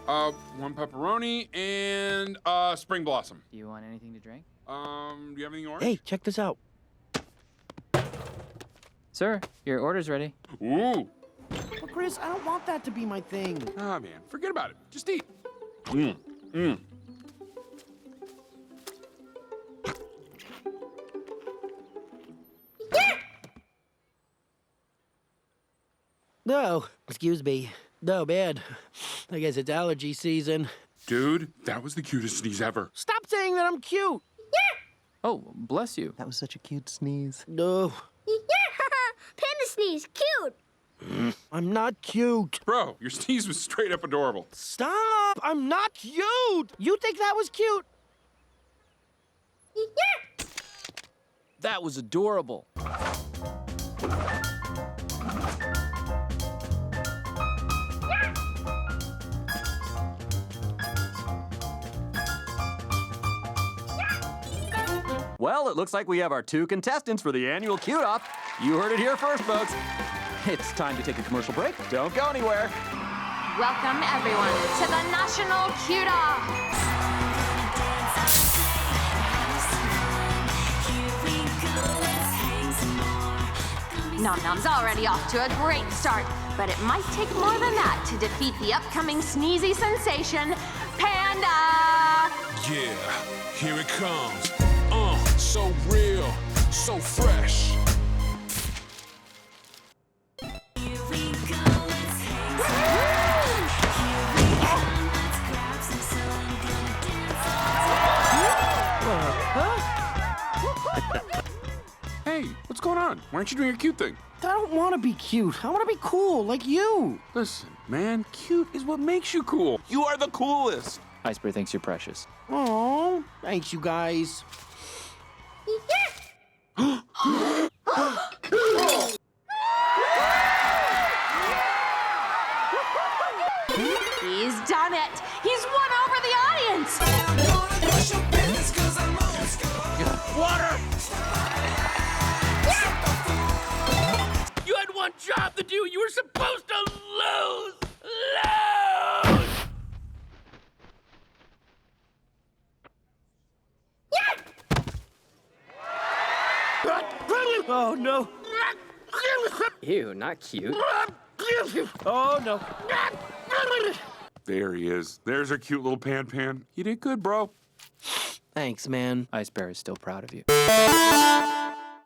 One pepperoni and spring blossom. Do you want anything to drink? Do you have anything orange? Hey, check this out. Sir, your order's ready. Ooh. But Chris, I don't want that to be my thing. Ah, man, forget about it. Just eat. No, excuse me. No, man. I guess it's allergy season. Dude, that was the cutest sneeze ever. Stop saying that I'm cute. Oh, bless you. That was such a cute sneeze. No, Panda sneeze, cute. I'm not cute. Bro, your sneeze was straight up adorable. Stop! I'm not cute! You think that was cute? That was adorable. Well, it looks like we have our 2 contestants for the annual Cute-Off. You heard it here first, folks. It's time to take a commercial break. Don't go anywhere. Welcome, everyone, to the National Cute-Off. Nom Nom's already off to a great start, but it might take more than that to defeat the upcoming sneezy sensation, Panda! Yeah, here it comes. So real, so fresh. Hey, what's going on? Why aren't you doing your cute thing? I don't want to be cute. I want to be cool, like you. Listen, man, cute is what makes you cool. You are the coolest. Iceberg thinks you're precious. Oh, thanks, you guys. He's done it! He's won over the audience! Water! You had one job to do. You were supposed to lose! Lose! Oh, no. Ew, not cute. Oh, no. There he is. There's our cute little Pan. You did good, bro. Thanks, man. Iceberg is still proud of you.